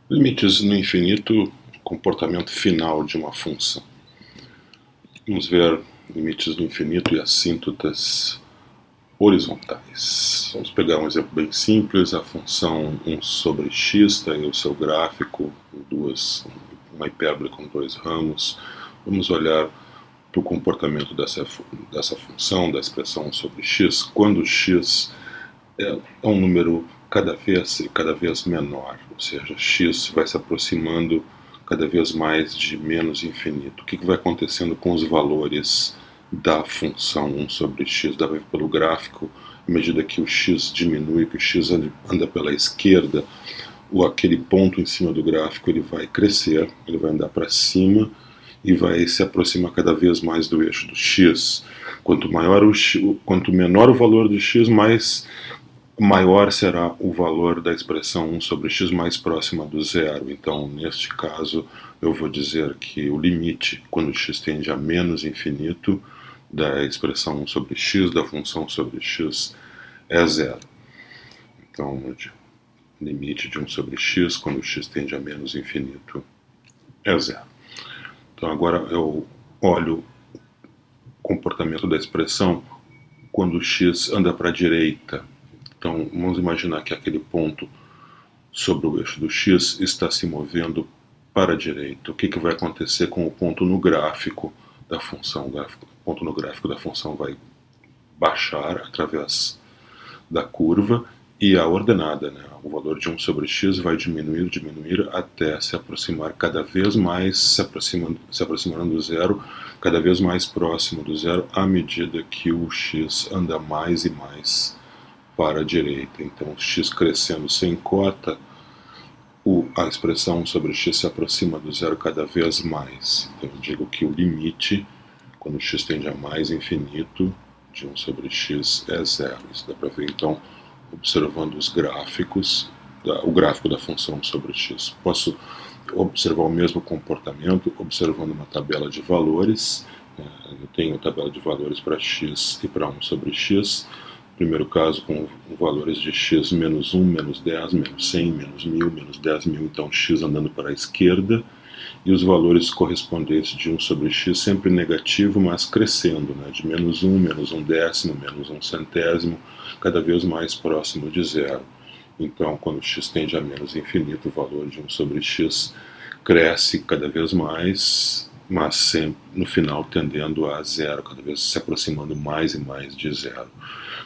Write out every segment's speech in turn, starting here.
Limites no infinito, comportamento final de uma função. Vamos ver limites no infinito e assíntotas horizontais. Vamos pegar um exemplo bem simples, a função 1 sobre x, tem o seu gráfico, uma hipérbole com dois ramos. Vamos olhar para o comportamento dessa função, da expressão 1 sobre x, quando x é um número cada vez menor, ou seja, x vai se aproximando cada vez mais de menos infinito. O que vai acontecendo com os valores da função 1 sobre x? Dá para ver pelo gráfico, à medida que o x diminui, que o x anda pela esquerda, aquele ponto em cima do gráfico ele vai crescer, ele vai andar para cima e vai se aproximar cada vez mais do eixo do x. Quanto menor o valor do x, maior será o valor da expressão 1 sobre x mais próxima do zero. Então, neste caso, eu vou dizer que o limite, quando x tende a menos infinito, da expressão 1 sobre x, da função sobre x, é zero. Então, o limite de 1 sobre x, quando x tende a menos infinito, é zero. Então, agora eu olho o comportamento da expressão quando x anda para a direita. Então, vamos imaginar que aquele ponto sobre o eixo do x está se movendo para a direita. O que vai acontecer com o ponto no gráfico da função? O ponto no gráfico da função vai baixar através da curva e a ordenada, o valor de 1 sobre x vai diminuir até se aproximar cada vez mais, se aproximando do zero, cada vez mais próximo do zero, à medida que o x anda mais e mais para a direita. Então, x crescendo sem cota, a expressão 1 sobre x se aproxima do zero cada vez mais. Então, eu digo que o limite, quando x tende a mais infinito, de 1 sobre x é zero. Isso dá para ver, então, observando os gráficos, o gráfico da função sobre x. Posso observar o mesmo comportamento observando uma tabela de valores. Eu tenho a tabela de valores para x e para 1 sobre x. Primeiro caso com valores de x menos 1, menos 10, menos 100, menos 1000, menos 10.000, então x andando para a esquerda, e os valores correspondentes de 1 sobre x sempre negativo, mas crescendo, de menos 1, menos 1 décimo, menos 1 centésimo, cada vez mais próximo de zero. Então, quando x tende a menos infinito, o valor de 1 sobre x cresce cada vez mais, mas sempre no final tendendo a zero, cada vez se aproximando mais e mais de zero.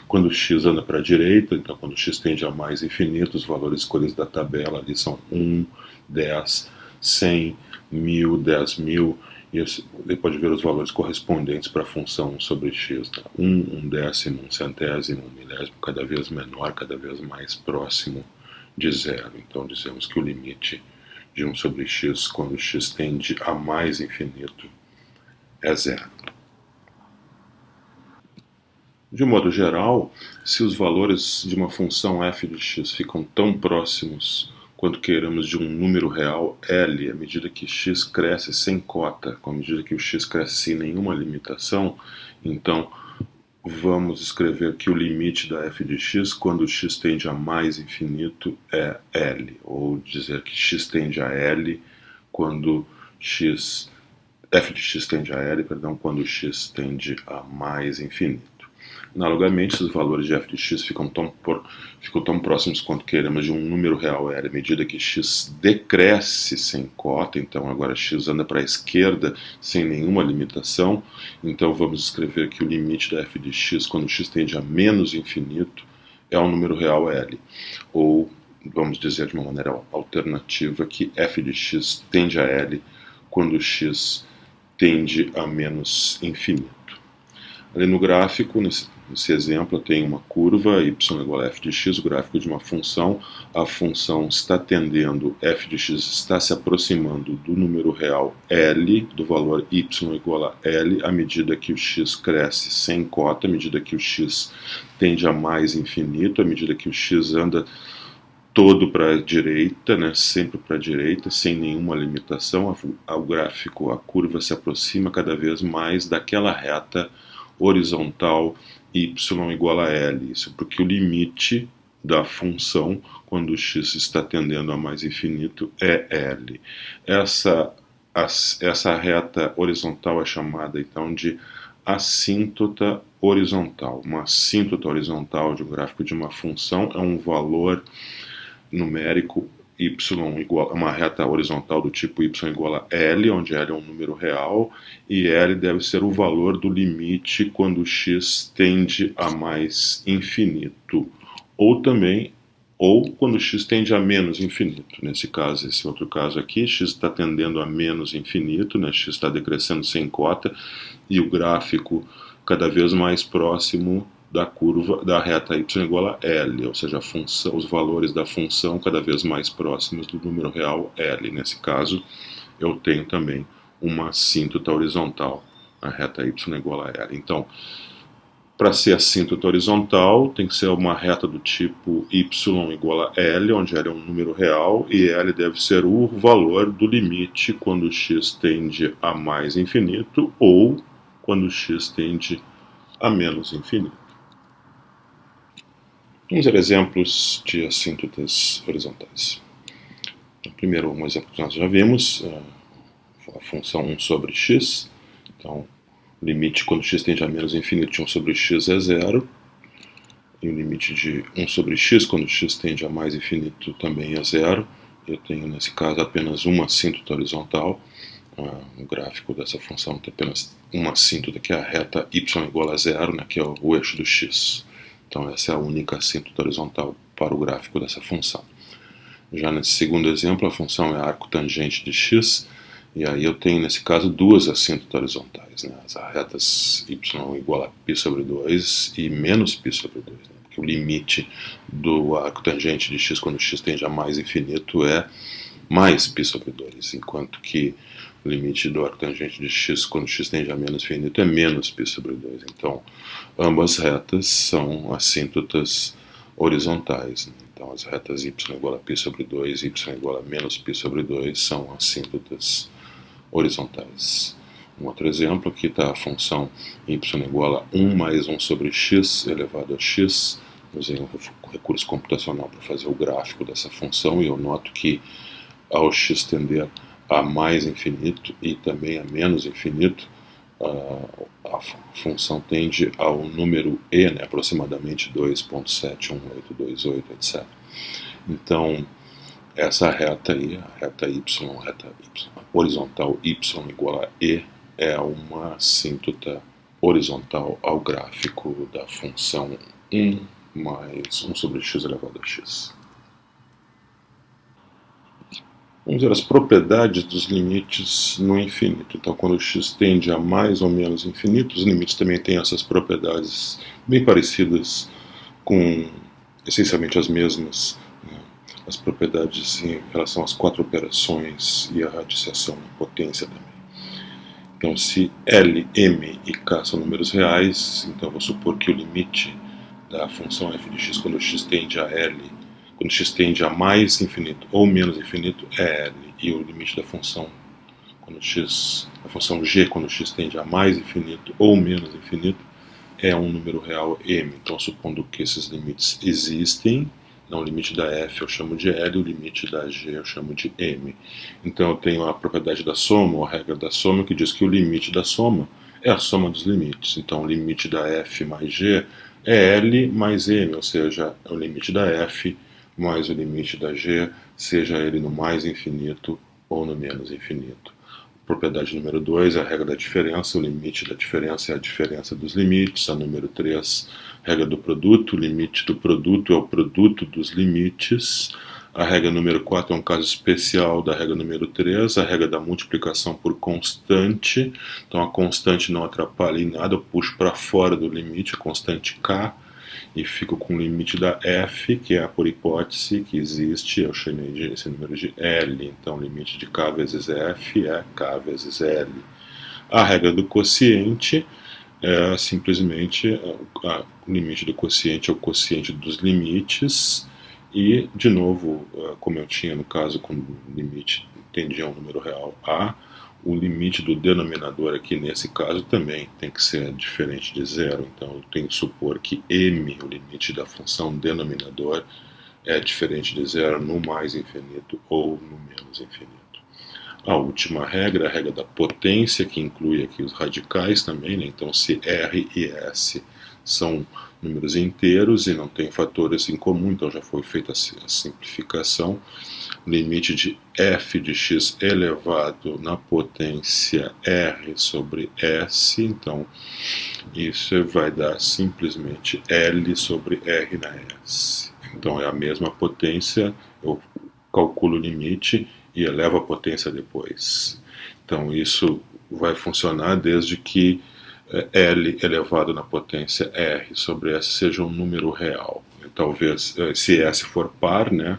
Quando x anda para a direita, então quando x tende a mais infinito, os valores escolhidos da tabela ali são 1, 10, 100, 1000, 10.000, e você pode ver os valores correspondentes para a função 1 sobre x. 1 décimo, 1 centésimo, 1 milésimo, cada vez menor, cada vez mais próximo de zero. Então dizemos que o limite de 1 sobre x, quando x tende a mais infinito, é zero. De um modo geral, se os valores de uma função f de x ficam tão próximos quanto queiramos de um número real L, à medida que x cresce sem cota, à medida que o x cresce sem nenhuma limitação, então vamos escrever que o limite da f de x, quando x tende a mais infinito, é L, ou dizer que x tende a L quando f de x tende a L, quando x tende a mais infinito. Analogamente, se os valores de f de x ficam tão próximos quanto queremos de um número real L, à medida que x decresce sem cota, então agora x anda para a esquerda sem nenhuma limitação, então vamos escrever que o limite da f de x, quando x tende a menos infinito, é um número real L. Ou, vamos dizer de uma maneira alternativa, que f de x tende a L quando x tende a menos infinito. Ali no gráfico, nesse exemplo, eu tenho uma curva, y igual a f de x, o gráfico de uma função. A função está tendendo, f de x está se aproximando do número real L, do valor y igual a L, à medida que o x cresce sem cota, à medida que o x tende a mais infinito, à medida que o x anda todo para a direita, sempre para a direita, sem nenhuma limitação. O gráfico, a curva se aproxima cada vez mais daquela reta horizontal y igual a L. Isso porque o limite da função quando x está tendendo a mais infinito é L. Essa reta horizontal é chamada então de assíntota horizontal. Uma assíntota horizontal de um gráfico de uma função é um valor numérico y igual a uma reta horizontal do tipo y igual a L, onde L é um número real, e L deve ser o valor do limite quando x tende a mais infinito, ou quando x tende a menos infinito. Nesse caso, esse outro caso aqui, x está tendendo a menos infinito, né? X está decrescendo sem cota, e o gráfico cada vez mais próximo da curva da reta y igual a L, ou seja, os valores da função cada vez mais próximos do número real L. Nesse caso, eu tenho também uma assíntota horizontal, a reta y igual a L. Então, para ser assíntota horizontal, tem que ser uma reta do tipo y igual a L, onde L é um número real, e L deve ser o valor do limite quando x tende a mais infinito ou quando x tende a menos infinito. Vamos ver exemplos de assíntotas horizontais. Então, primeiro, um exemplo que nós já vimos, a função 1 sobre x. Então, o limite quando x tende a menos infinito de 1 sobre x é zero. E o limite de 1 sobre x quando x tende a mais infinito também é zero. Eu tenho, nesse caso, apenas uma assíntota horizontal. O gráfico dessa função tem apenas uma assíntota, que é a reta y igual a zero, né, que é o eixo do x. Então, essa é a única assíntota horizontal para o gráfico dessa função. Já nesse segundo exemplo, a função é arco tangente de x, e aí eu tenho, nesse caso, duas assíntotas horizontais, né? As retas y igual a π sobre 2 e menos π sobre 2, né? Porque o limite do arco tangente de x quando x tende a mais infinito é mais π sobre 2, enquanto que o limite do arco tangente de x quando x tende a menos infinito é menos π sobre 2. Então, ambas retas são assíntotas horizontais, né? Então, as retas y igual a π sobre 2 e y igual a menos π sobre 2 são assíntotas horizontais. Um outro exemplo, aqui está a função y igual a 1 mais 1 sobre x elevado a x. Usei um recurso computacional para fazer o gráfico dessa função, e eu noto que ao x tender a mais infinito e também a menos infinito, a função tende ao número e, né, aproximadamente 2,71828, etc. Então, essa reta aí, a reta y horizontal y igual a e, é uma assíntota horizontal ao gráfico da função 1 mais 1 sobre x elevado a x. Vamos ver as propriedades dos limites no infinito. Então, quando x tende a mais ou menos infinito, os limites também têm essas propriedades bem parecidas com, essencialmente, as mesmas, né? As propriedades em relação às quatro operações e a radiciação na potência também. Então, se L, M e K são números reais, então eu vou supor que o limite da função f de x quando x tende a L, quando x tende a mais infinito ou menos infinito, é L, e o limite da função a função g quando x tende a mais infinito ou menos infinito é um número real m. Então, supondo que esses limites existem, o limite da f eu chamo de L, o limite da g eu chamo de m. Então, eu tenho a propriedade da soma, ou a regra da soma, que diz que o limite da soma é a soma dos limites. Então, o limite da f mais g é L mais m, ou seja, é o limite da f mais o limite da g, seja ele no mais infinito ou no menos infinito. Propriedade número 2 é a regra da diferença, o limite da diferença é a diferença dos limites. A número 3, regra do produto, o limite do produto é o produto dos limites. A regra número 4 é um caso especial da regra número 3, a regra da multiplicação por constante. Então, a constante não atrapalha em nada, eu puxo para fora do limite, a constante k, e fico com o limite da f, que é, por hipótese, que existe, eu chamei esse número de L. Então, o limite de k vezes f é k vezes L. A regra do quociente é simplesmente o limite do quociente é o quociente dos limites, e, de novo, como eu tinha no caso quando o limite tendia a um número real A, o limite do denominador aqui nesse caso também tem que ser diferente de zero. Então eu tenho que supor que m, o limite da função denominador, é diferente de zero no mais infinito ou no menos infinito. A última regra, a regra da potência, que inclui aqui os radicais também, né? Então se R e S são números inteiros e não tem fatores em comum, então já foi feita a simplificação. Limite de f de x elevado na potência r sobre s, então isso vai dar simplesmente L sobre R na S. Então é a mesma potência, eu calculo o limite e elevo a potência depois. Então isso vai funcionar desde que L elevado na potência R sobre S seja um número real. Talvez, se S for par, né?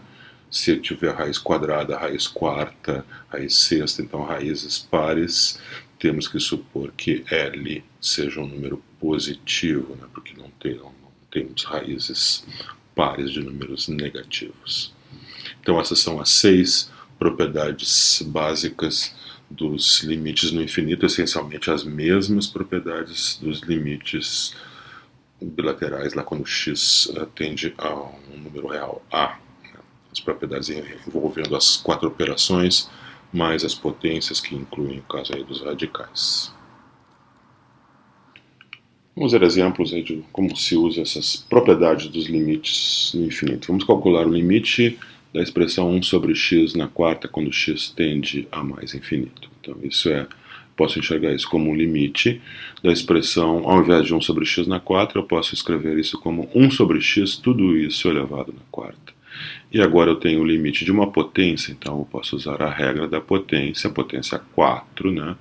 Se tiver raiz quadrada, raiz quarta, raiz sexta, então raízes pares, temos que supor que L seja um número positivo, né? Porque não temos raízes pares de números negativos. Então essas são as 6 propriedades básicas dos limites no infinito, essencialmente as mesmas propriedades dos limites bilaterais, lá quando x tende a um número real A. As propriedades envolvendo as 4 operações, mais as potências, que incluem o caso aí dos radicais. Vamos ver exemplos aí de como se usa essas propriedades dos limites no infinito. Vamos calcular o limite da expressão 1 sobre x na quarta quando x tende a mais infinito. Então isso posso enxergar isso como um limite da expressão, ao invés de 1 sobre x na quarta, eu posso escrever isso como 1 sobre x, tudo isso elevado na quarta. E agora eu tenho o limite de uma potência, então eu posso usar a regra da potência, a potência 4, né?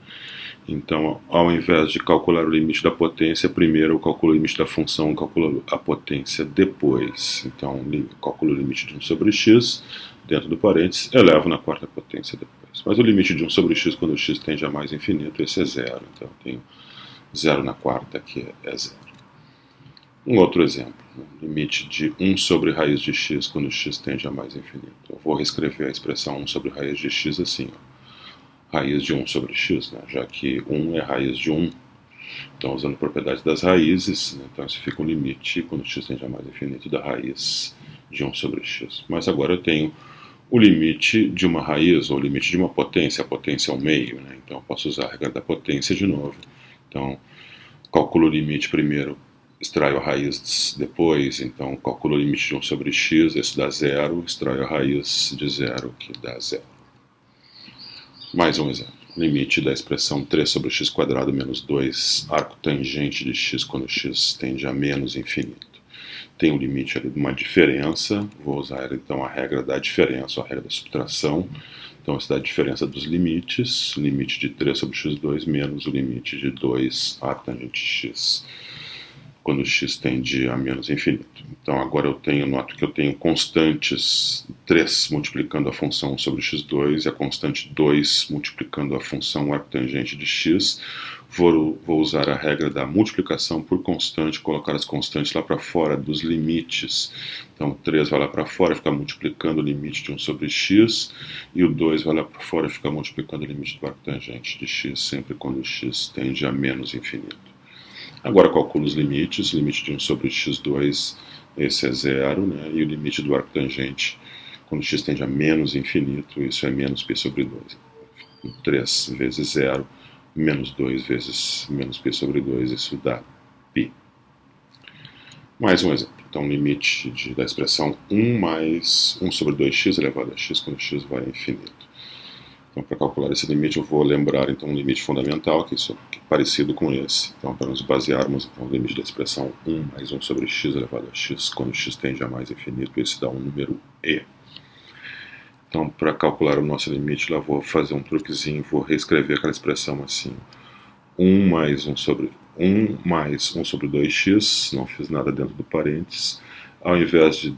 Então, ao invés de calcular o limite da potência, primeiro eu calculo o limite da função, calculo a potência depois. Então, calculo o limite de 1 sobre x, dentro do parênteses, elevo na quarta potência depois. Mas o limite de 1 sobre x, quando x tende a mais infinito, esse é zero. Então, eu tenho 0 na quarta, que é zero. Um outro exemplo, limite de 1 sobre raiz de x, quando x tende a mais infinito. Eu vou reescrever a expressão 1 sobre raiz de x assim, ó. Raiz de 1 sobre x, né? Já que 1 é raiz de 1. Então, usando propriedades das raízes, né? Então isso fica o limite, quando x tende a mais infinito, da raiz de 1 sobre x. Mas agora eu tenho o limite de uma raiz, ou o limite de uma potência, a potência é o meio, né? Então eu posso usar a regra da potência de novo. Então, calculo o limite primeiro, extraio a raiz depois, então calculo o limite de 1 sobre x, esse dá zero, extraio a raiz de zero, que dá zero. Mais um exemplo. Limite da expressão 3 sobre x quadrado menos 2 arco tangente de x quando x tende a menos infinito. Tem um limite ali de uma diferença, vou usar então a regra da diferença, ou a regra da subtração. Então essa dá a diferença dos limites, limite de 3 sobre x2 menos o limite de 2 arco tangente de x, quando x tende a menos infinito. Então agora noto que eu tenho constantes 3 multiplicando a função 1 sobre x2 e a constante 2 multiplicando a função arctangente de x. Vou usar a regra da multiplicação por constante, colocar as constantes lá para fora dos limites. Então 3 vai lá para fora, fica multiplicando o limite de 1 sobre x, e o 2 vai lá para fora e fica multiplicando o limite do arctangente de x, sempre quando x tende a menos infinito. Agora calculo os limites, limite de 1 sobre x2, esse é zero, né? E o limite do arctangente, quando x tende a menos infinito, isso é menos π sobre 2. 3 vezes 0, menos 2 vezes menos π sobre 2, isso dá π. Mais um exemplo. Então, limite da expressão 1 mais 1 sobre 2x elevado a x, quando x vai a infinito. Então, para calcular esse limite, eu vou lembrar então um limite fundamental, que é parecido com esse. Então, para nos basearmos no limite da expressão 1 mais 1 sobre x elevado a x, quando x tende a mais infinito, esse dá um número e. Então, para calcular o nosso limite, lá vou fazer um truquezinho, vou reescrever aquela expressão assim. 1 mais 1 sobre 2x, não fiz nada dentro do parênteses. Ao invés de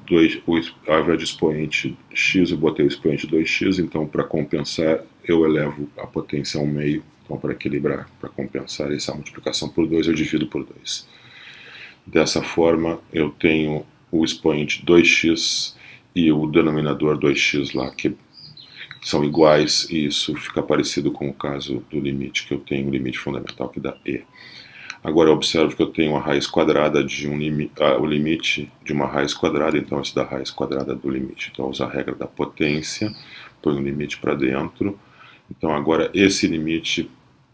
expoente x, eu botei o expoente 2x, então para compensar eu elevo a potência ao meio. Então para equilibrar, para compensar essa multiplicação por 2, eu divido por 2. Dessa forma eu tenho o expoente 2x e o denominador 2x lá, que são iguais, e isso fica parecido com o caso do limite que eu tenho, o limite fundamental que dá E. Agora eu observo que eu tenho a raiz quadrada de o limite de uma raiz quadrada, então isso dá a raiz quadrada do limite. Então eu uso a regra da potência, ponho o limite para dentro. Então agora esse limite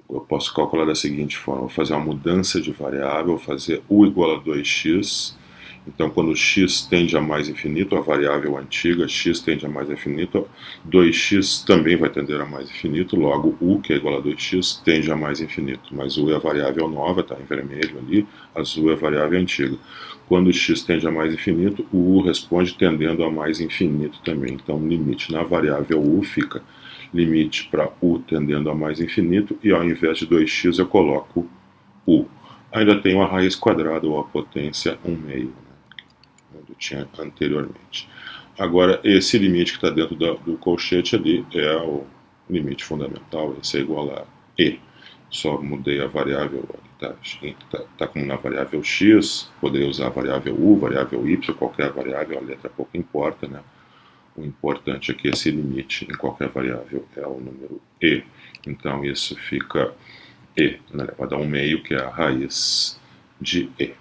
eu posso calcular da seguinte forma: vou fazer uma mudança de variável, vou fazer u igual a 2x. Então, quando x tende a mais infinito, a variável antiga, x tende a mais infinito, 2x também vai tender a mais infinito, logo u, que é igual a 2x, tende a mais infinito. Mas u é a variável nova, está em vermelho ali, azul é a variável antiga. Quando x tende a mais infinito, o u responde tendendo a mais infinito também. Então, o limite na variável u fica limite para u tendendo a mais infinito, e ao invés de 2x eu coloco u. Ainda tenho a raiz quadrada, ou a potência 1/2, onde eu tinha anteriormente. Agora, esse limite que está dentro do colchete ali é o limite fundamental, esse é igual a E. Só mudei a variável, está como na variável x, poderia usar a variável u, variável y, qualquer variável, a letra pouco importa, né? O importante é que esse limite em qualquer variável é o número E. Então isso fica E na elevado a 1/2, que é a raiz de E.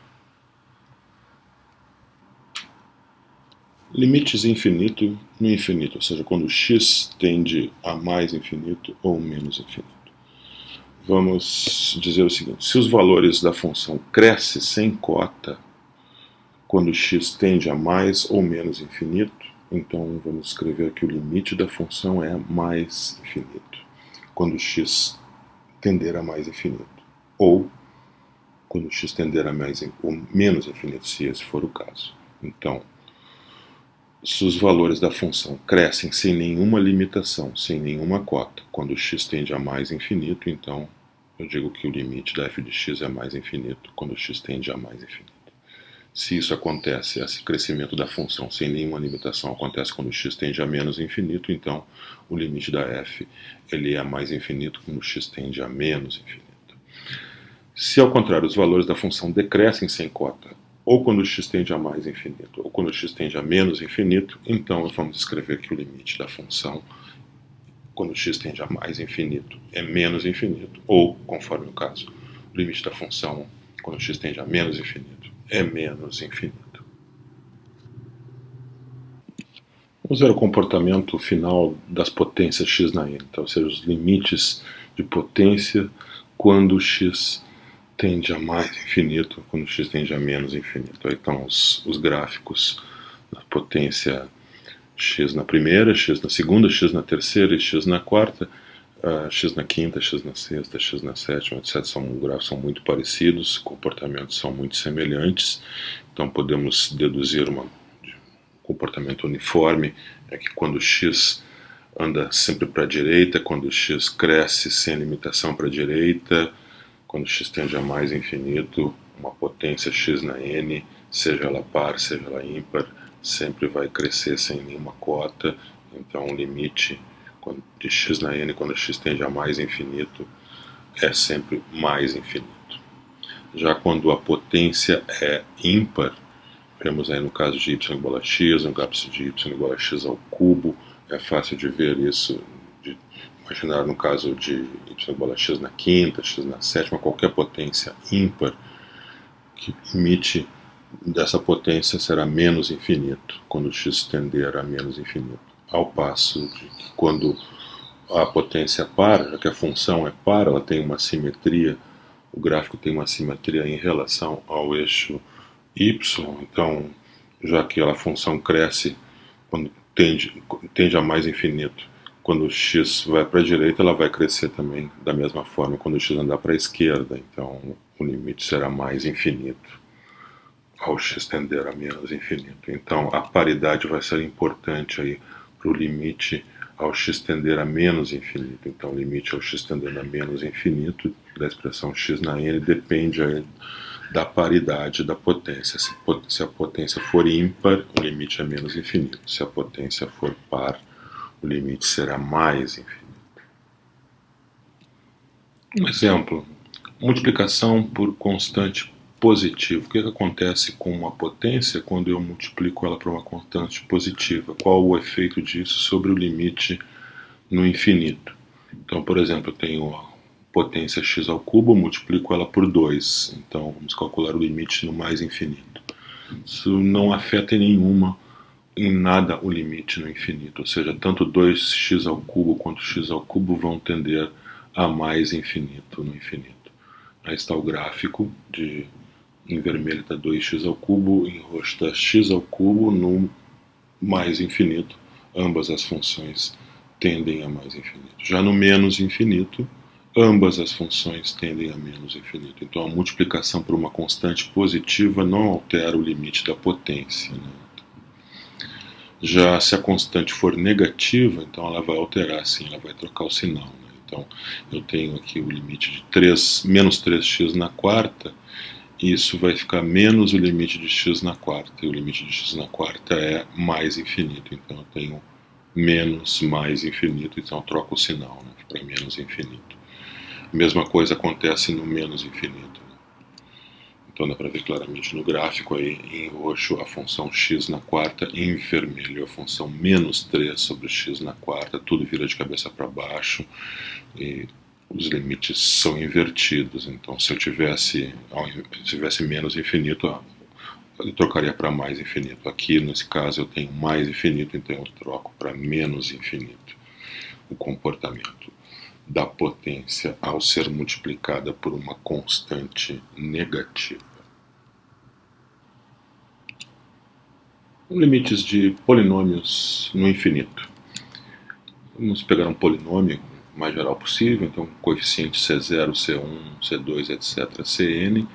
Limites infinito no infinito, ou seja, quando x tende a mais infinito ou menos infinito. Vamos dizer o seguinte: se os valores da função crescem sem cota, quando x tende a mais ou menos infinito, então vamos escrever que o limite da função é mais infinito, quando x tender a mais infinito, ou quando x tender a mais ou menos infinito, se esse for o caso. Então, se os valores da função crescem sem nenhuma limitação, sem nenhuma cota, quando x tende a mais infinito, então eu digo que o limite da f de x é mais infinito, quando x tende a mais infinito. Se isso acontece, esse crescimento da função sem nenhuma limitação acontece quando x tende a menos infinito, então o limite da f ele é mais infinito quando x tende a menos infinito. Se ao contrário os valores da função decrescem sem cota, ou quando x tende a mais infinito, ou quando x tende a menos infinito, então vamos escrever que o limite da função, quando x tende a mais infinito, é menos infinito, ou, conforme o caso, o limite da função, quando x tende a menos infinito, é menos infinito. Vamos ver o comportamento final das potências x na n, então, ou seja, os limites de potência quando x tende a mais infinito, quando x tende a menos infinito. Aí estão os gráficos da potência x na primeira, x na segunda, x na terceira e x na quarta, x na quinta, x na sexta, x na sétima, etc. Os gráficos são muito parecidos, comportamentos são muito semelhantes, então podemos deduzir um comportamento uniforme, é que quando x anda sempre para a direita, quando x cresce sem limitação para a direita, quando x tende a mais infinito, uma potência x na n, seja ela par, seja ela ímpar, sempre vai crescer sem nenhuma cota. Então o limite de x na n, quando x tende a mais infinito, é sempre mais infinito. Já quando a potência é ímpar, vemos aí no caso de y igual a x, no caso de y igual a x ao cubo, é fácil de ver isso, imaginar no caso de y igual a x na quinta, x na sétima, qualquer potência ímpar, que limite dessa potência será menos infinito, quando x tender a menos infinito. Ao passo de que quando a potência é par, já que a função é par, ela tem uma simetria, o gráfico tem uma simetria em relação ao eixo y, então, já que a função cresce quando tende a mais infinito, quando o x vai para a direita, ela vai crescer também da mesma forma quando o x andar para a esquerda. Então, o limite será mais infinito ao x tender a menos infinito. Então, a paridade vai ser importante aí para o limite ao x tender a menos infinito. Então, o limite ao x tender a menos infinito da expressão x na n depende aí da paridade da potência. Se a potência for ímpar, o limite é menos infinito. Se a potência for par, o limite será mais infinito. Um exemplo: multiplicação por constante positiva. O que acontece com uma potência quando eu multiplico ela por uma constante positiva? Qual o efeito disso sobre o limite no infinito. Então, por exemplo, eu tenho a potência x ao cubo, multiplico ela por 2. Então, vamos calcular o limite no mais infinito. Isso não afeta em nada o limite no infinito, ou seja, tanto 2x ao cubo quanto x ao cubo vão tender a mais infinito no infinito. Aí está o gráfico, em vermelho está 2x ao cubo, em roxo está x ao cubo no mais infinito. Ambas as funções tendem a mais infinito. Já no menos infinito, ambas as funções tendem a menos infinito. Então a multiplicação por uma constante positiva não altera o limite da potência, né? Já se a constante for negativa, então ela vai alterar, sim, ela vai trocar o sinal, né? Então eu tenho aqui o limite de menos 3x na quarta, e isso vai ficar menos o limite de x na quarta, e o limite de x na quarta é mais infinito, então eu tenho menos mais infinito, então eu troco o sinal, né, para menos infinito. A mesma coisa acontece no menos infinito. Então dá para ver claramente no gráfico aí, em roxo a função x na quarta, em vermelho a função menos 3 sobre x na quarta, tudo vira de cabeça para baixo e os limites são invertidos. Então se eu tivesse menos infinito, eu trocaria para mais infinito. Aqui nesse caso eu tenho mais infinito, então eu troco para menos infinito. O comportamento da potência ao ser multiplicada por uma constante negativa. Limites de polinômios no infinito. Vamos pegar um polinômio o mais geral possível, então coeficiente C0, C1, C2, etc. Cn.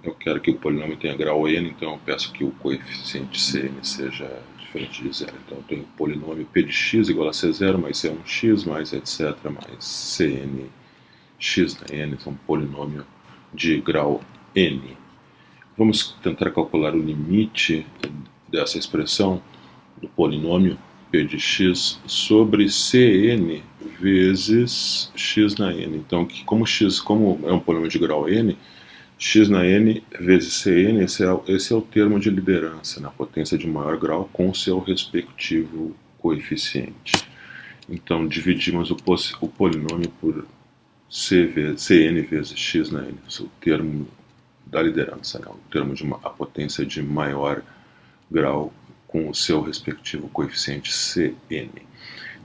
Eu quero que o polinômio tenha grau n, então eu peço que o coeficiente Cn seja diferente de zero. Então eu tenho o polinômio p de x igual a C0 mais C1x mais etc. mais Cn x na n, então um polinômio de grau n. Vamos tentar calcular o limite dessa expressão do polinômio p de x sobre Cn vezes x na n. Então, como é um polinômio de grau n, x na n vezes Cn, esse é o termo de liderança, na potência de maior grau, com seu respectivo coeficiente. Então, dividimos o polinômio por Cn vezes x na n, esse é o termo da liderança, né? O termo de a potência de maior grau com o seu respectivo coeficiente Cn.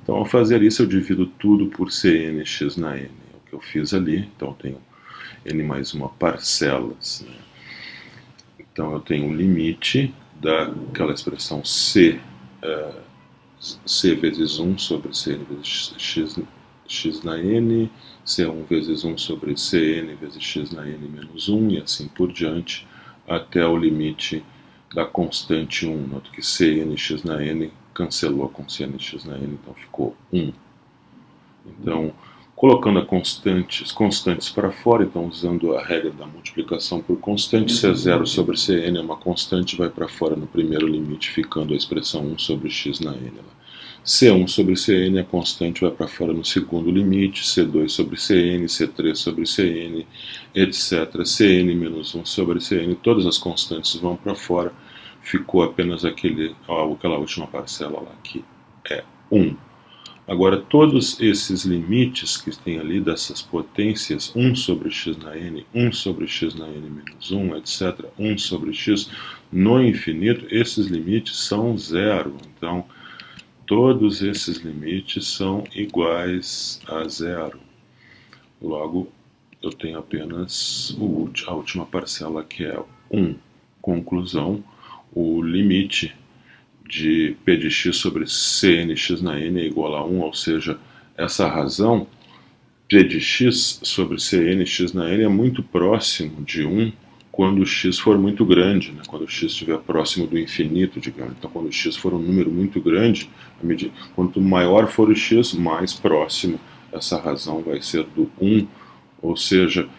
Então, ao fazer isso, eu divido tudo por Cn x na n, é o que eu fiz ali. Então, eu tenho n mais uma parcelas, né? Então, eu tenho um limite daquela expressão c vezes 1 sobre Cn vezes x na n, C1 vezes 1 sobre Cn vezes x na n menos 1, e assim por diante, até o limite da constante 1. Noto que Cn x na n cancelou com Cn x na n, então ficou 1. Então, colocando constantes para fora, então usando a regra da multiplicação por constante, C0 sobre Cn é uma constante, vai para fora no primeiro limite, ficando a expressão 1 sobre x na n. C1 sobre Cn é constante, vai para fora no segundo limite, C2 sobre Cn, C3 sobre Cn, etc. Cn menos 1 sobre Cn, todas as constantes vão para fora, ficou apenas aquela última parcela lá, que é 1. Agora, todos esses limites que tem ali dessas potências, 1 sobre x na n, 1 sobre x na n menos 1, etc., 1 sobre x no infinito, esses limites são zero. Então, todos esses limites são iguais a zero. Logo, eu tenho apenas a última parcela, que é 1. Conclusão, o limite de p de x sobre Cn x na n é igual a 1, ou seja, essa razão, p de x sobre Cn x na n, é muito próximo de 1 quando o x for muito grande, né? Quando o x estiver próximo do infinito, digamos. Então, quando o x for um número muito grande, quanto maior for o x, mais próximo essa razão vai ser do 1, ou seja,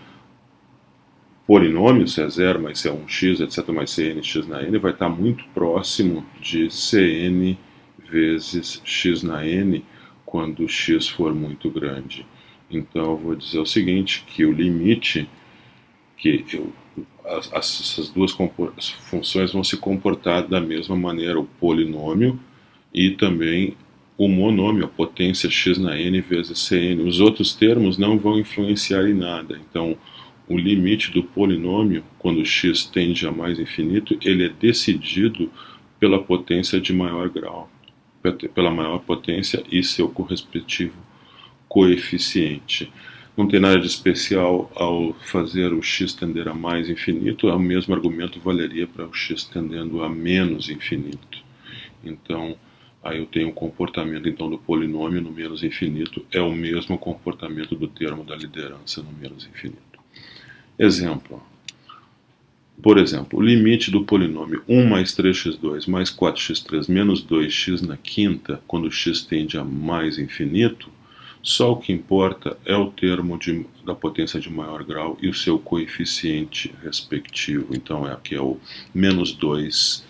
polinômio, C0 mais C1x, etc., mais Cn x na n, vai estar muito próximo de Cn vezes x na n quando x for muito grande. Então eu vou dizer o seguinte, que o limite, essas duas funções vão se comportar da mesma maneira, o polinômio e também o monômio, a potência x na n vezes Cn. Os outros termos não vão influenciar em nada. Então, o limite do polinômio, quando x tende a mais infinito, ele é decidido pela potência de maior grau, pela maior potência e seu correspectivo coeficiente. Não tem nada de especial ao fazer o x tender a mais infinito, o mesmo argumento valeria para o x tendendo a menos infinito. Então, aí eu tenho o comportamento então do polinômio no menos infinito, é o mesmo comportamento do termo da liderança no menos infinito. Exemplo. Por exemplo, o limite do polinômio 1 mais 3x2 mais 4x3 menos 2x na quinta, quando x tende a mais infinito, só o que importa é o termo da potência de maior grau e o seu coeficiente respectivo. Então, aqui é o menos 2x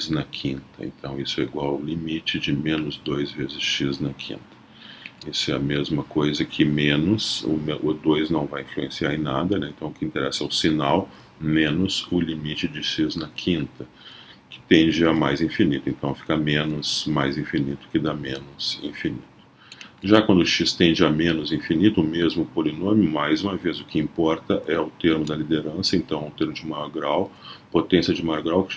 na quinta. Então, isso é igual ao limite de menos 2 vezes x na quinta. Isso é a mesma coisa que menos, o 2 não vai influenciar em nada, né? Então o que interessa é o sinal, menos o limite de x na quinta, que tende a mais infinito. Então fica menos mais infinito, que dá menos infinito. Já quando x tende a menos infinito, o mesmo polinômio, mais uma vez o que importa é o termo da liderança, então o termo de maior grau, potência de maior grau,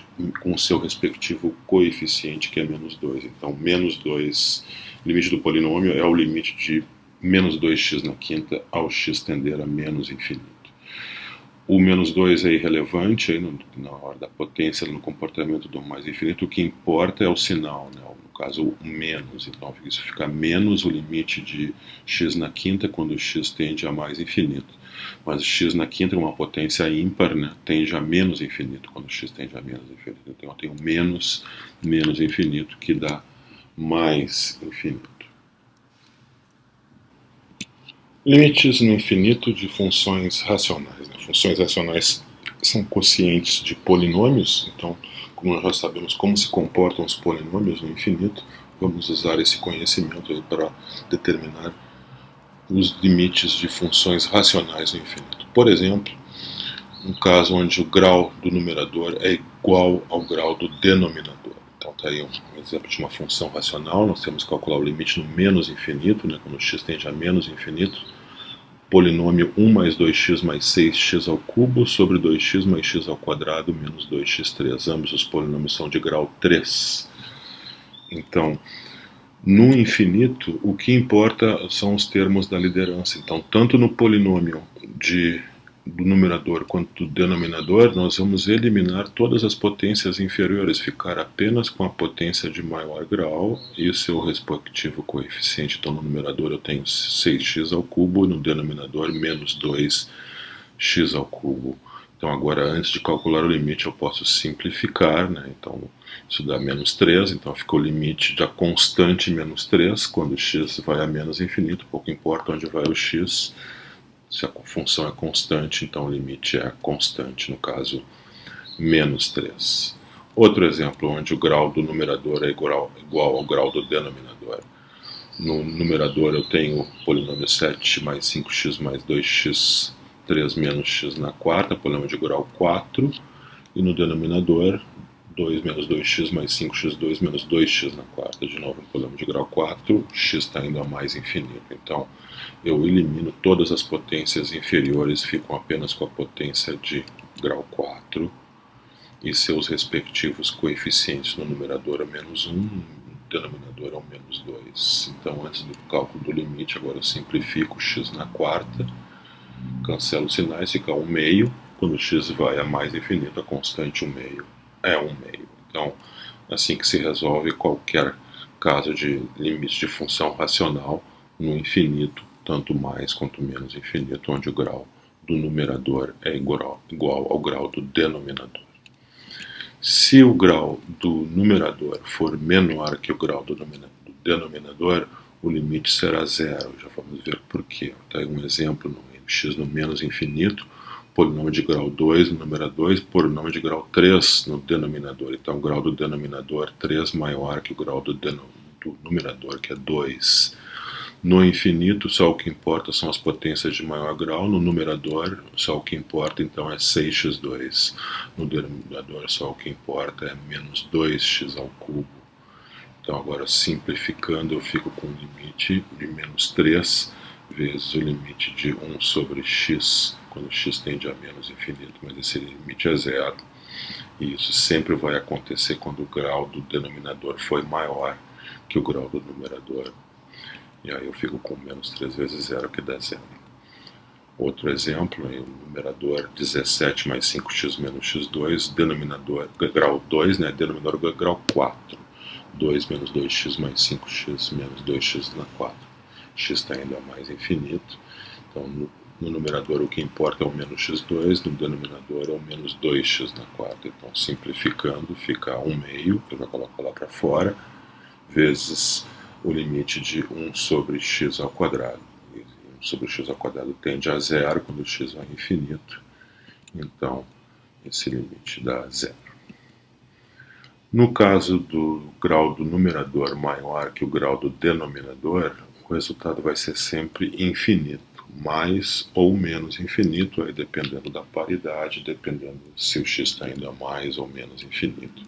com seu respectivo coeficiente, que é menos 2. Então menos 2, limite do polinômio é o limite de menos 2x na quinta ao x tender a menos infinito. O menos 2 é irrelevante aí na hora da potência, no comportamento do mais infinito. O que importa é o sinal, né? No caso o menos. Então isso fica menos o limite de x na quinta quando x tende a mais infinito. Mas x na quinta é uma potência ímpar, né? Tende a menos infinito quando x tende a menos infinito. Então eu tenho menos infinito, que dá mais infinito. Limites no infinito de funções racionais. Funções racionais são quocientes de polinômios, então, como nós já sabemos como se comportam os polinômios no infinito, vamos usar esse conhecimento aí para determinar os limites de funções racionais no infinito. Por exemplo, um caso onde o grau do numerador é igual ao grau do denominador. Então está aí um exemplo de uma função racional. Nós temos que calcular o limite no menos infinito, né, quando x tende a menos infinito, polinômio 1 mais 2x mais 6x ao cubo sobre 2x mais x ao quadrado menos 2x3. Ambos os polinômios são de grau 3. Então, no infinito, o que importa são os termos da liderança. Então, tanto no polinômio do numerador quanto do denominador, nós vamos eliminar todas as potências inferiores, ficar apenas com a potência de maior grau e o seu respectivo coeficiente. Então, no numerador eu tenho 6x ao cubo, no denominador menos 2x ao cubo. Então, agora, antes de calcular o limite, eu posso simplificar, né? Então, isso dá menos 3, então fica o limite da constante menos 3, quando x vai a menos infinito, pouco importa onde vai o x. Se a função é constante, então o limite é constante, no caso, menos 3. Outro exemplo, onde o grau do numerador é igual ao grau do denominador. No numerador eu tenho o polinômio 7 mais 5x mais 2x3 menos x na quarta, polinômio de grau 4. E no denominador, 2 menos 2x mais 5x2 menos 2x na quarta, de novo um polinômio de grau 4, x está indo a mais infinito. Então, eu elimino todas as potências inferiores, ficam apenas com a potência de grau 4 e seus respectivos coeficientes. No numerador é menos 1, no denominador é o menos 2. Então, antes do cálculo do limite, agora eu simplifico x na quarta, cancelo os sinais, fica 1 meio. Quando x vai a mais infinito, a constante 1 meio é 1 meio. Então, assim que se resolve qualquer caso de limite de função racional no infinito, tanto mais quanto menos infinito, onde o grau do numerador é igual ao grau do denominador. Se o grau do numerador for menor que o grau do denominador, o limite será zero. Já vamos ver por quê. Está aí um exemplo no x no menos infinito, polinômio de grau 2 no numerador, polinômio de grau 3 no denominador. Então, o grau do denominador 3 maior que o grau do numerador, que é 2. No infinito, só o que importa são as potências de maior grau. No numerador, só o que importa, então, é 6x2. No denominador, só o que importa é menos 2x ao cubo. Então agora simplificando eu fico com o limite de menos 3 vezes o limite de 1 sobre x, quando x tende a menos infinito, mas esse limite é zero. E isso sempre vai acontecer quando o grau do denominador for maior que o grau do numerador. E aí eu fico com menos 3 vezes zero, que dá zero. Outro exemplo, o numerador 17 mais 5x menos x2, denominador grau 2, denominador grau 4. 2 menos 2x mais 5x menos 2x na 4. X está indo a mais infinito. Então, no numerador o que importa é o menos x2, no denominador é o menos 2x na 4. Então, simplificando, fica 1 meio, que eu já coloco lá para fora, vezes o limite de 1 sobre x ao quadrado. 1 sobre x ao quadrado tende a zero quando x vai infinito. Então, esse limite dá zero. No caso do grau do numerador maior que o grau do denominador, o resultado vai ser sempre infinito, mais ou menos infinito, aí dependendo da paridade, dependendo se o x está indo a mais ou menos infinito.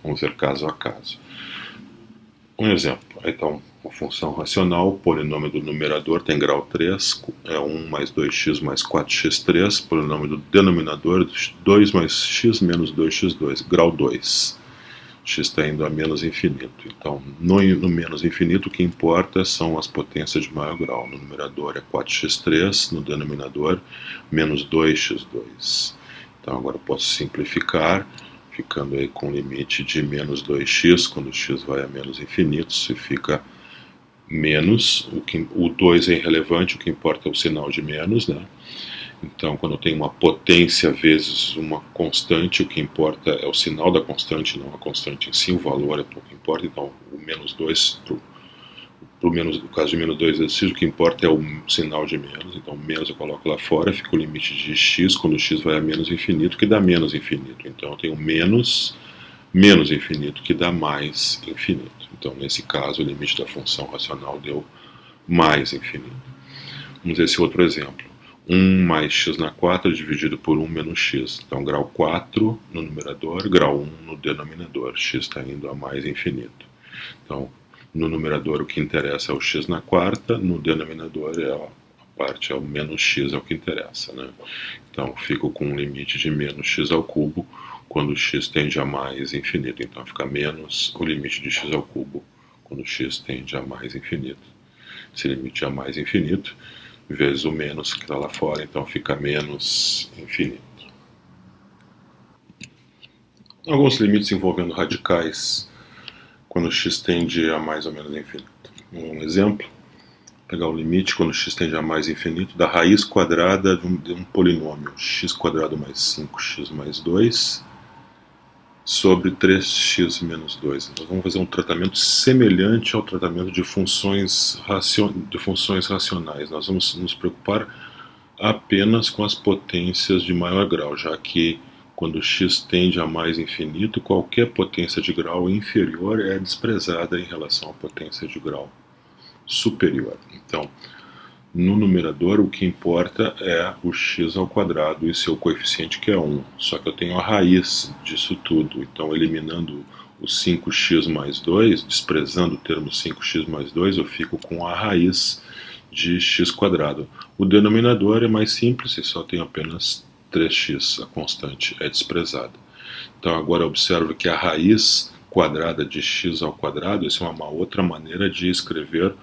Vamos ver caso a caso. Um exemplo, então, uma função racional, o polinômio do numerador tem grau 3, é 1 mais 2x mais 4x3, polinômio do denominador 2 mais x menos 2x2, grau 2. X está indo a menos infinito. Então, no menos infinito, o que importa são as potências de maior grau. No numerador é 4x3, no denominador, menos 2x2. Então, agora eu posso simplificar, ficando aí com o limite de menos 2x, quando x vai a menos infinito, se fica menos, o 2 é irrelevante, o que importa é o sinal de menos, né? Então, quando eu tenho uma potência vezes uma constante, o que importa é o sinal da constante, não a constante em si, o valor é pouco importa. Então, o menos 2, no caso de menos 2 vezes x, o que importa é o sinal de menos. Então, menos eu coloco lá fora, fica o limite de x, quando x vai a menos infinito, que dá menos infinito. Então, eu tenho menos infinito, que dá mais infinito. Então, nesse caso, o limite da função racional deu mais infinito. Vamos ver esse outro exemplo. 1 mais x na 4 dividido por 1 menos x. Então, grau 4 no numerador, grau 1 no denominador. X está indo a mais infinito. Então, no numerador o que interessa é o x na quarta, no denominador é o menos x, é o que interessa, né? Então, fico com um limite de menos x ao cubo quando x tende a mais infinito. Então, fica menos o limite de x ao cubo quando x tende a mais infinito. Esse limite é a mais infinito, vezes o menos que está lá fora, então fica menos infinito. Alguns limites envolvendo radicais quando x tende a mais ou menos infinito. Um exemplo, pegar o limite quando x tende a mais infinito da raiz quadrada de um polinômio x quadrado mais 5x mais 2 sobre 3x menos 2. Então vamos fazer um tratamento semelhante ao tratamento de funções racionais. Nós vamos nos preocupar apenas com as potências de maior grau, já que quando x tende a mais infinito, qualquer potência de grau inferior é desprezada em relação à potência de grau superior. Então, no numerador, o que importa é o x ao quadrado e seu coeficiente, que é 1. Só que eu tenho a raiz disso tudo. Então, eliminando o 5x mais 2, desprezando o termo 5x mais 2, eu fico com a raiz de x quadrado. O denominador é mais simples, e só tem apenas 3x, a constante é desprezada. Então, agora observe que a raiz quadrada de x ao quadrado, isso é uma outra maneira de escrever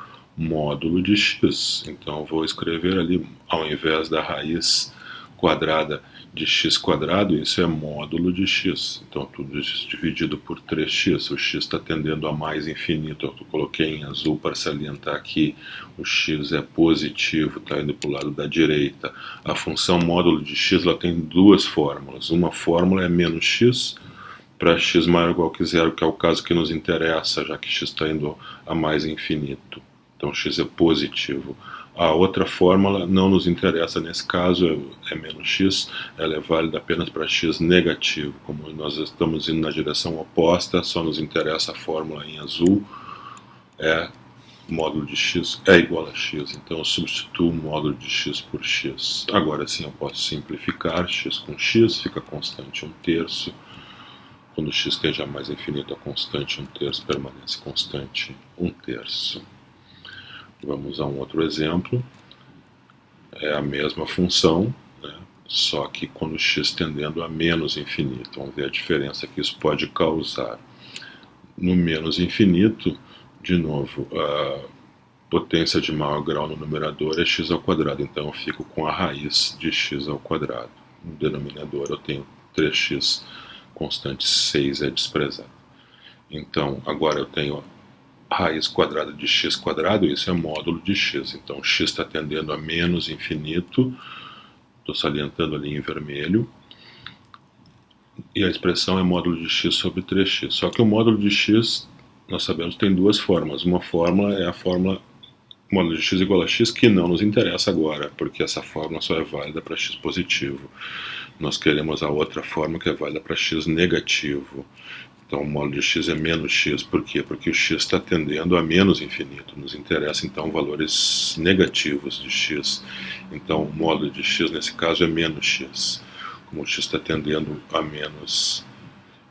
módulo de x. Então, vou escrever ali, ao invés da raiz quadrada de x quadrado, isso é módulo de x. Então, tudo isso dividido por 3x. O x está tendendo a mais infinito. Eu coloquei em azul para salientar que o x é positivo, está indo para o lado da direita. A função módulo de x ela tem duas fórmulas. Uma fórmula é menos x, para x maior ou igual que zero, que é o caso que nos interessa, já que x está indo a mais infinito. Então, x é positivo. A outra fórmula não nos interessa nesse caso, é menos x, ela é válida apenas para x negativo. Como nós estamos indo na direção oposta, só nos interessa a fórmula em azul, módulo de x é igual a x. Então, eu substituo o módulo de x por x. Agora sim eu posso simplificar, x com x fica constante 1/3, quando x tende a mais infinito, a constante 1/3 permanece constante 1/3. Vamos a um outro exemplo. É a mesma função, né? Só que quando x tendendo a menos infinito. Vamos ver a diferença que isso pode causar. No menos infinito, de novo, a potência de maior grau no numerador é x², então eu fico com a raiz de x². No denominador eu tenho 3x, constante 6 é desprezado. Então agora eu tenho raiz quadrada de x², isso é módulo de x, então x está tendendo a menos infinito, estou salientando ali em vermelho, e a expressão é módulo de x sobre 3x, só que o módulo de x, nós sabemos, tem duas formas. Uma fórmula é a fórmula módulo de x igual a x, que não nos interessa agora, porque essa fórmula só é válida para x positivo. Nós queremos a outra fórmula que é válida para x negativo. Então o módulo de x é menos x, por quê? Porque o x está tendendo a menos infinito. Nos interessa então valores negativos de x. Então o módulo de x nesse caso é menos x. Como o x está tendendo a menos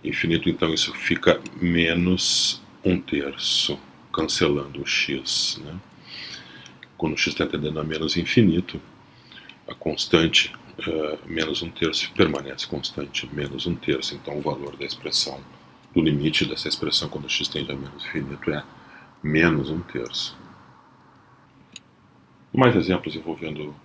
infinito, então isso fica menos 1/3, cancelando o x, né? Quando o x está tendendo a menos infinito, a constante menos 1/3 permanece constante, menos 1/3. Então o valor da expressão, do limite dessa expressão quando x tende a menos infinito é menos 1/3. Mais exemplos envolvendo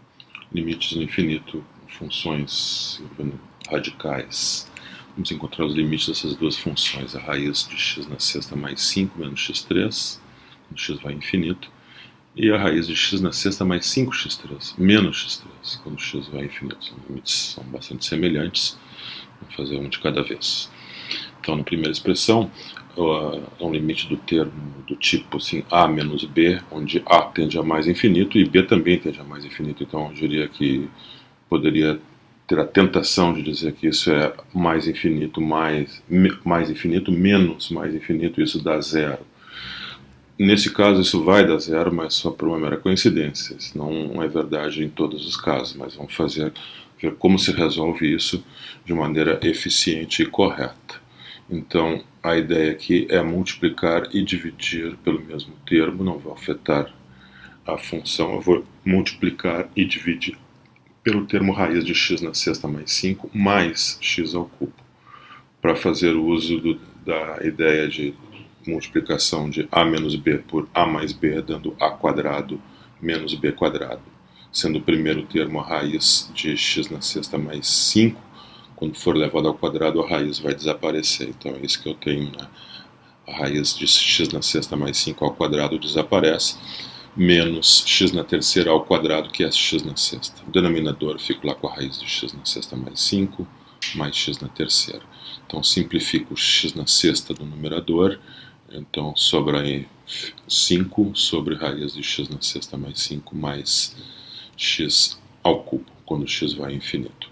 limites no infinito, funções envolvendo radicais. Vamos encontrar os limites dessas duas funções, a raiz de x² mais 5 menos x3, quando x vai a infinito, e a raiz de x² mais 5x3 menos x3, quando x vai a infinito. Os limites são bastante semelhantes, vamos fazer um de cada vez. Então, na primeira expressão, é um limite do termo do tipo assim, a menos b, onde a tende a mais infinito e b também tende a mais infinito. Então, eu diria que poderia ter a tentação de dizer que isso é mais infinito, mais infinito, menos mais infinito, isso dá zero. Nesse caso, isso vai dar zero, mas só por uma mera coincidência. Isso não é verdade em todos os casos, mas vamos ver como se resolve isso de maneira eficiente e correta. Então, a ideia aqui é multiplicar e dividir pelo mesmo termo, não vai afetar a função. Eu vou multiplicar e dividir pelo termo raiz de x² mais 5 mais x², para fazer uso da ideia de multiplicação de a menos b por a mais b, dando a² menos b², sendo o primeiro termo a raiz de x² mais 5, quando for levado ao quadrado a raiz vai desaparecer, então é isso que eu tenho, né? A raiz de x² mais 5 ao quadrado desaparece, menos x² ao quadrado, que é x². O denominador fica lá com a raiz de x² mais 5 mais x². Então simplifico o x² do numerador, então sobra aí 5 sobre raiz de x² mais 5 mais x², quando x vai a infinito.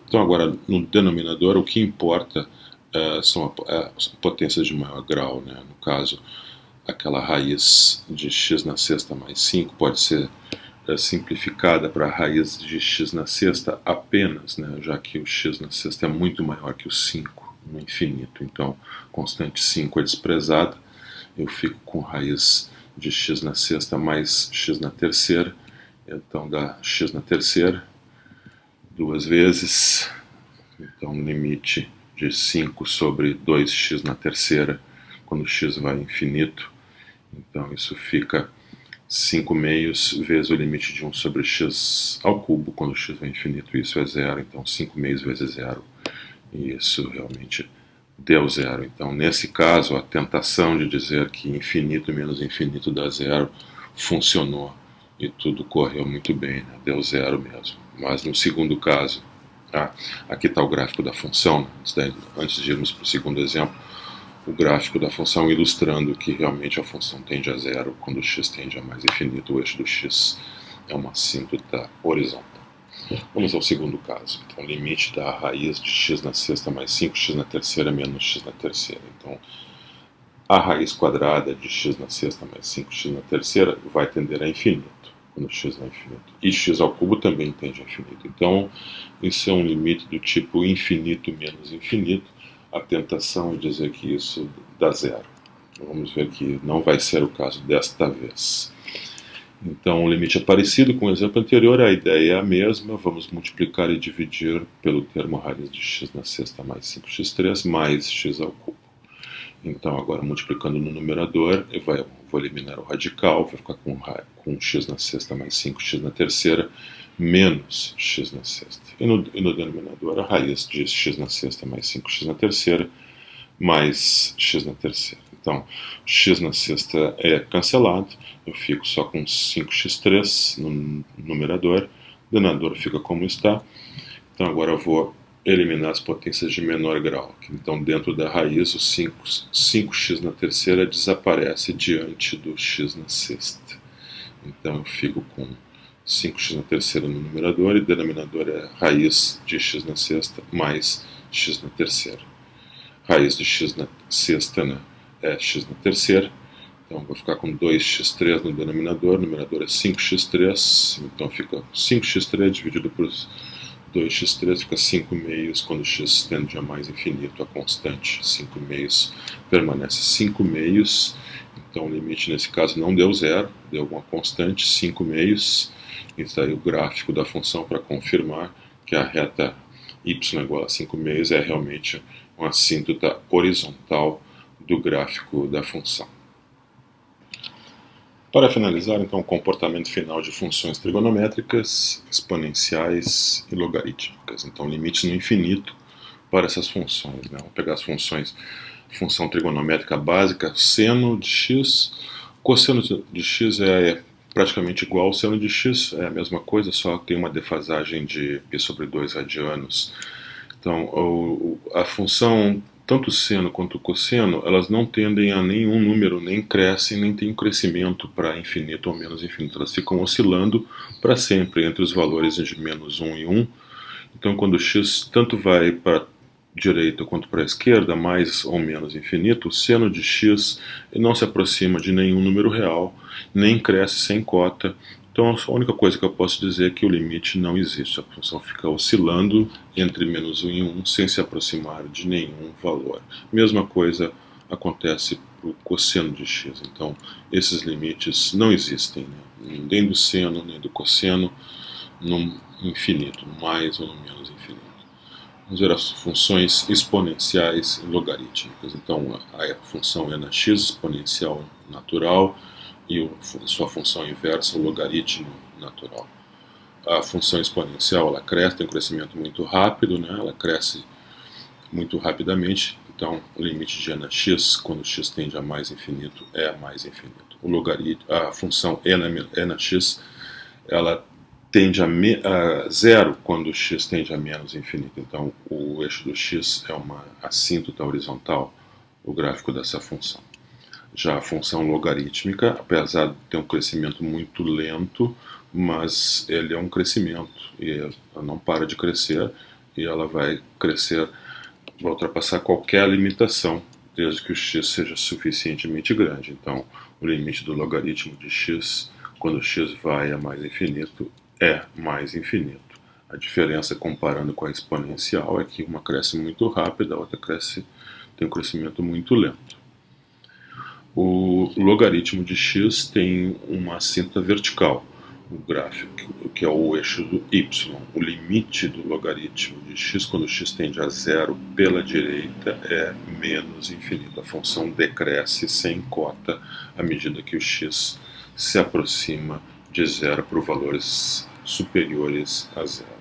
Então agora no denominador o que importa são as potências de maior grau, né? No caso, aquela raiz de x² mais 5 pode ser simplificada para a raiz de x² apenas, né? Já que o x² é muito maior que o 5 no infinito. Então, constante 5 é desprezada, eu fico com raiz de x² mais x², então dá x² duas vezes, então limite de 5 sobre 2x², quando x vai a infinito, então isso fica 5 meios vezes o limite de 1 sobre x², quando x vai a infinito, isso é zero, então 5 meios vezes zero, e isso realmente deu zero. Então nesse caso a tentação de dizer que infinito menos infinito dá zero funcionou, e tudo correu muito bem, né? Deu zero mesmo. Mas no segundo caso, aqui está o gráfico da função, antes de irmos para o segundo exemplo, o gráfico da função ilustrando que realmente a função tende a zero quando x tende a mais infinito, o eixo do x é uma assíntota horizontal. Vamos ao segundo caso. Então, o limite da raiz de x² mais 5x² é menos x². Então, a raiz quadrada de x² mais 5x² vai tender a infinito, quando x vai a infinito. E x² também tende a infinito. Então, isso é um limite do tipo infinito menos infinito, a tentação é dizer que isso dá zero. Vamos ver que não vai ser o caso desta vez. Então, o limite é parecido com o exemplo anterior, a ideia é a mesma, vamos multiplicar e dividir pelo termo raiz de x na sexta mais 5x3 mais x ao cubo. Então, agora multiplicando no numerador, vou eliminar o radical, vai ficar com x na sexta mais 5x na terceira menos x na sexta. E no denominador, a raiz de x na sexta mais 5x na terceira mais x na terceira. Então, x na sexta é cancelado, eu fico só com 5x3 no numerador, o denominador fica como está. Então, agora eu vou eliminar as potências de menor grau. Então, dentro da raiz, o 5x na terceira desaparece diante do x na sexta. Então, eu fico com 5x na terceira no numerador e o denominador é raiz de x na sexta mais x na terceira. Raiz de x na sexta, né, é x na terceira. Então, vou ficar com 2x3 no denominador, o numerador é 5x3, então fica 5x3 dividido por 2x3, fica 5 meios, quando x tende a mais infinito, a constante 5 meios permanece 5 meios, então o limite nesse caso não deu zero, deu uma constante, 5 meios, e está aí o gráfico da função para confirmar que a reta y igual a 5 meios é realmente uma assíntota horizontal do gráfico da função. Para finalizar, então, o comportamento final de funções trigonométricas, exponenciais e logarítmicas. Então, limites no infinito para essas funções, né? Vamos pegar as funções, função trigonométrica básica, seno de x, cosseno de x é praticamente igual ao seno de x, é a mesma coisa, só tem uma defasagem de π sobre 2 radianos. Então, a função, tanto o seno quanto o cosseno, elas não tendem a nenhum número, nem crescem, nem tem um crescimento para infinito ou menos infinito. Elas ficam oscilando para sempre entre os valores de menos 1 e 1. Então, quando o x tanto vai para a direita quanto para a esquerda, mais ou menos infinito, o seno de x não se aproxima de nenhum número real, nem cresce sem cota. Então, a única coisa que eu posso dizer é que o limite não existe. A função fica oscilando entre menos 1 e 1 sem se aproximar de nenhum valor. Mesma coisa acontece para o cosseno de x. Então, esses limites não existem, né? Nem do seno, nem do cosseno, no infinito, no mais ou no menos infinito. Vamos ver as funções exponenciais e logarítmicas. Então, a função é na x exponencial natural, e sua função inversa, o logaritmo natural. A função exponencial, ela cresce, tem um crescimento muito rápido, né? Ela cresce muito rapidamente, então o limite de e na x, quando x tende a mais infinito, é a mais infinito. O logaritmo, a função e na x, ela tende a zero quando x tende a menos infinito, então o eixo do x é uma assíntota horizontal, o gráfico dessa função. Já a função logarítmica, apesar de ter um crescimento muito lento, mas ele é um crescimento, e ela não para de crescer, e ela vai crescer, vai ultrapassar qualquer limitação, desde que o x seja suficientemente grande. Então, o limite do logaritmo de x, quando x vai a mais infinito, é mais infinito. A diferença, comparando com a exponencial, é que uma cresce muito rápido, a outra tem um crescimento muito lento. O logaritmo de x tem uma assíntota vertical, o gráfico, que é o eixo do y. O limite do logaritmo de x, quando x tende a zero pela direita, é menos infinito. A função decresce sem cota à medida que o x se aproxima de zero para valores superiores a zero.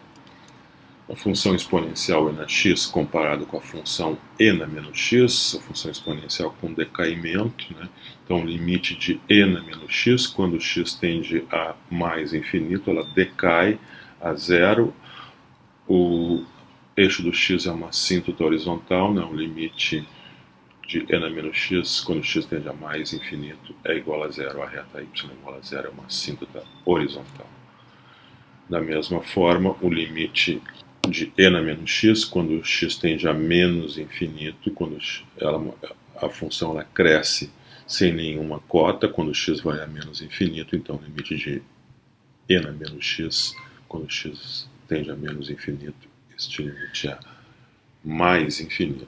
A função exponencial e na x comparado com a função e na menos x, a função exponencial com decaimento, né? Então o limite de e na menos x, quando x tende a mais infinito, ela decai a zero. O eixo do x é uma assíntota horizontal, né? O limite de e na menos x, quando x tende a mais infinito, é igual a zero, a reta y é igual a zero, é uma assíntota horizontal. Da mesma forma, o limite de e na menos x, quando x tende a menos infinito, quando a função ela cresce sem nenhuma cota, quando x vai a menos infinito, então o limite de e na menos x, quando x tende a menos infinito, este limite é mais infinito.